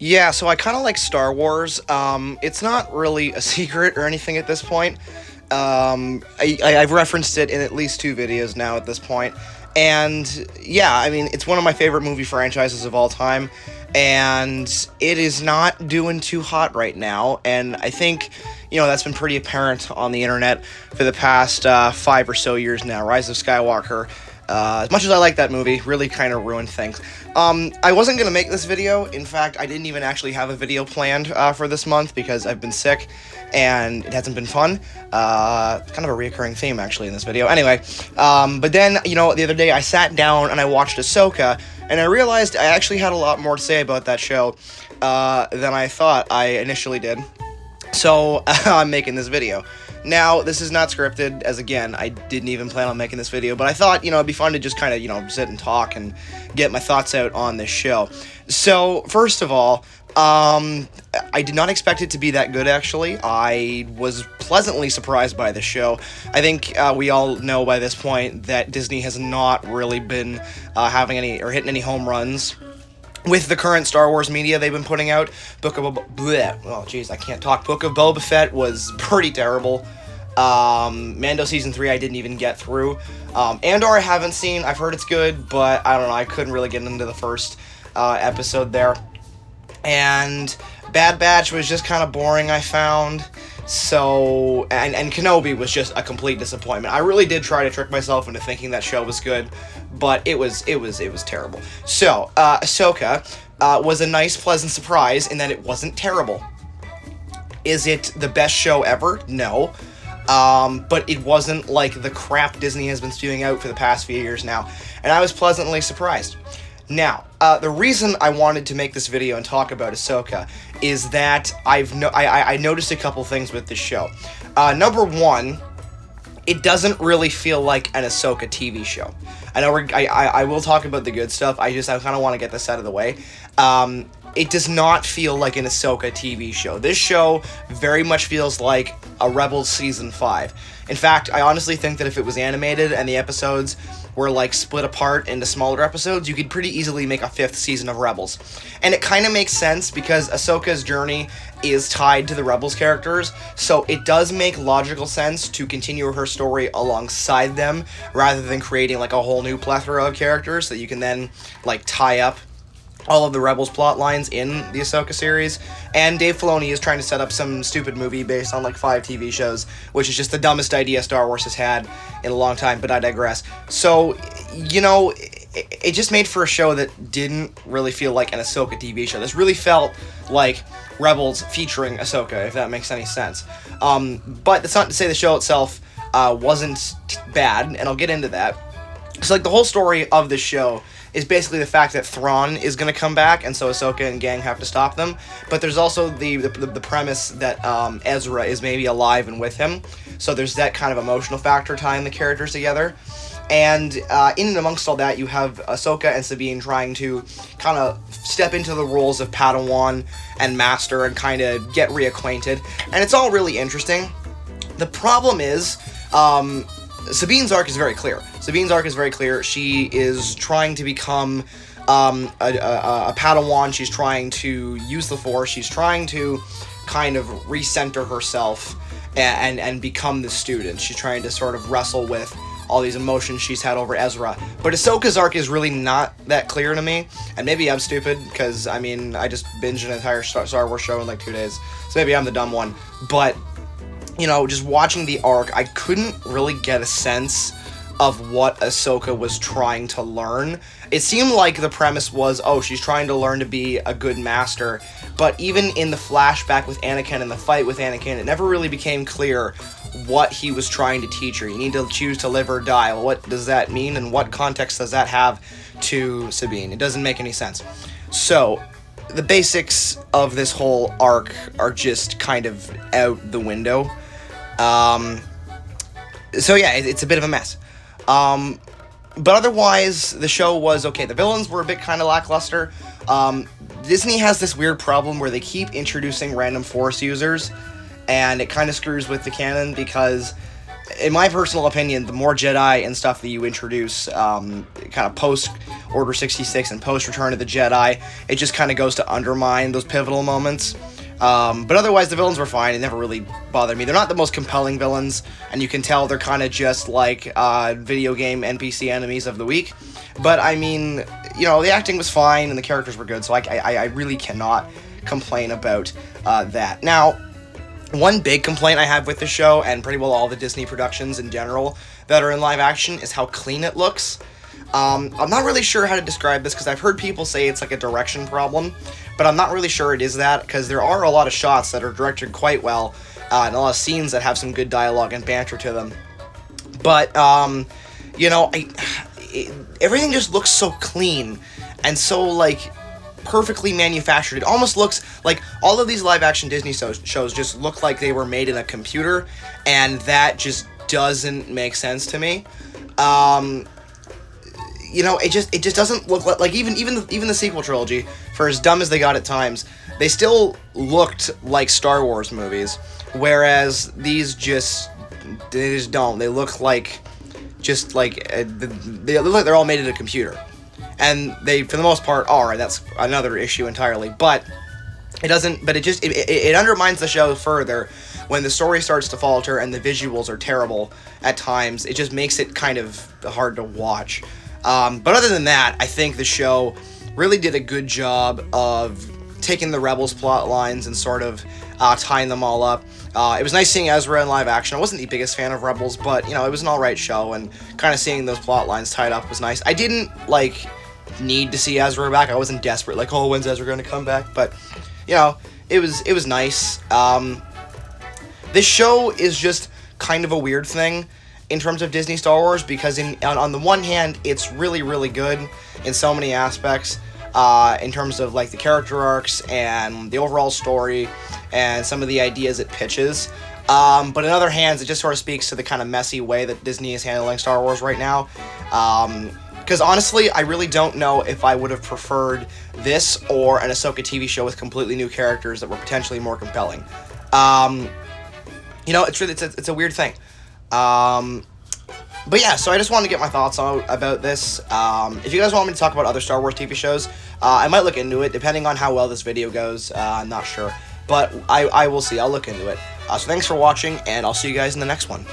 Yeah, so I kind of like Star Wars. It's not really a secret or anything at this point. I've referenced it in at least two videos now at this point. And yeah, I mean, it's one of my favorite movie franchises of all time. And it is not doing too hot right now. And I think, that's been pretty apparent on the internet for the past 5 or so years now. Rise of Skywalker. As much as I like that movie, really kind of ruined things. I wasn't going to make this video. In fact, I didn't even actually have a video planned for this month because I've been sick and it hasn't been fun. Kind of a reoccurring theme, actually, in this video. Anyway, but then, the other day I sat down and I watched Ahsoka, and I realized I actually had a lot more to say about that show than I thought I initially did. So, I'm making this video. Now, this is not scripted, as again, I didn't even plan on making this video, but I thought, it'd be fun to just kind of, sit and talk and get my thoughts out on this show. So, first of all, I did not expect it to be that good, actually. I was pleasantly surprised by the show. I think we all know by this point that Disney has not really been having any, or hitting any home runs with the current Star Wars media they've been putting out. Book of Boba Fett was pretty terrible. Mando Season 3 I didn't even get through. Andor I haven't seen. I've heard it's good, but I don't know. I couldn't really get into the first episode there. And Bad Batch was just kind of boring, I found. So, and Kenobi was just a complete disappointment. I really did try to trick myself into thinking that show was good, but it was terrible. So, Ahsoka was a nice, pleasant surprise in that it wasn't terrible. Is it the best show ever? No. But it wasn't like the crap Disney has been spewing out for the past few years now, and I was pleasantly surprised. Now, the reason I wanted to make this video and talk about Ahsoka is that I noticed a couple things with this show. Number one, it doesn't really feel like an Ahsoka TV show. I know I will talk about the good stuff. I kind of want to get this out of the way. It does not feel like an Ahsoka TV show. This show very much feels like a Rebels Season 5. In fact, I honestly think that if it was animated and the episodes were like split apart into smaller episodes, you could pretty easily make a fifth season of Rebels. And it kind of makes sense because Ahsoka's journey is tied to the Rebels characters, so it does make logical sense to continue her story alongside them rather than creating like a whole new plethora of characters that you can then like tie up all of the Rebels plot lines in the Ahsoka series. And Dave Filoni is trying to set up some stupid movie based on like 5 TV shows, which is just the dumbest idea Star Wars has had in a long time, but I digress. So, it just made for a show that didn't really feel like an Ahsoka TV show. This really felt like Rebels featuring Ahsoka, if that makes any sense. But that's not to say the show itself wasn't bad, and I'll get into that. So, like, the whole story of this show is basically the fact that Thrawn is going to come back, and so Ahsoka and gang have to stop them. But there's also the premise that Ezra is maybe alive and with him. So there's that kind of emotional factor tying the characters together. And in and amongst all that, you have Ahsoka and Sabine trying to kind of step into the roles of Padawan and Master and kind of get reacquainted. And it's all really interesting. The problem is, Sabine's arc is very clear. She is trying to become a Padawan. She's trying to use the Force. She's trying to kind of recenter herself and become the student. She's trying to sort of wrestle with all these emotions she's had over Ezra. But Ahsoka's arc is really not that clear to me. And maybe I'm stupid, because, I just binged an entire Star Wars show in like 2 days. So maybe I'm the dumb one. But, just watching the arc, I couldn't really get a sense of what Ahsoka was trying to learn. It seemed like the premise was, she's trying to learn to be a good master. But even in the flashback with Anakin and the fight with Anakin, it never really became clear what he was trying to teach her. You need to choose to live or die. Well, what does that mean, and what context does that have to Sabine? It doesn't make any sense. So, the basics of this whole arc are just kind of out the window. So yeah, it's a bit of a mess. But otherwise, the show was okay. The villains were a bit kind of lackluster. Disney has this weird problem where they keep introducing random Force users, and it kind of screws with the canon because in my personal opinion, the more Jedi and stuff that you introduce, kind of post Order 66 and post Return of the Jedi, it just kind of goes to undermine those pivotal moments. But otherwise, the villains were fine. It never really bothered me. They're not the most compelling villains, and you can tell they're kind of just like video game NPC enemies of the week. But I mean, you know, the acting was fine and the characters were good, so I really cannot complain about that. Now, one big complaint I have with the show, and pretty well all the Disney productions in general that are in live action, is how clean it looks. I'm not really sure how to describe this, because I've heard people say it's like a direction problem, but I'm not really sure it is that, because there are a lot of shots that are directed quite well, and a lot of scenes that have some good dialogue and banter to them. But, you know, everything just looks so clean, and so, like, perfectly manufactured. It almost looks like all of these live-action Disney shows just look like they were made in a computer, and that just doesn't make sense to me. You know, it just doesn't look like even the sequel trilogy, for as dumb as they got at times, they still looked like Star Wars movies, whereas these just don't. They look like they look like they're all made in a computer, and they, for the most part, are. And that's another issue entirely. But it doesn't. But it undermines the show further when the story starts to falter and the visuals are terrible at times. It just makes it kind of hard to watch. But other than that, I think the show really did a good job of taking the Rebels plot lines and sort of tying them all up. It was nice seeing Ezra in live action. I wasn't the biggest fan of Rebels, but, you know, it was an alright show, and kind of seeing those plot lines tied up was nice. I didn't, like, need to see Ezra back. I wasn't desperate, like, oh, when's Ezra going to come back? But, you know, it was nice. This show is just kind of a weird thing in terms of Disney Star Wars, because on the one hand, it's really, really good in so many aspects, in terms of, like, the character arcs and the overall story and some of the ideas it pitches. But in other hands, it just sort of speaks to the kind of messy way that Disney is handling Star Wars right now. Because honestly, I really don't know if I would have preferred this or an Ahsoka TV show with completely new characters that were potentially more compelling. You know, it's a weird thing. But yeah, so I just wanted to get my thoughts about this. If you guys want me to talk about other Star Wars TV shows, I might look into it, depending on how well this video goes. I'm not sure. But I will see. I'll look into it. So thanks for watching, and I'll see you guys in the next one.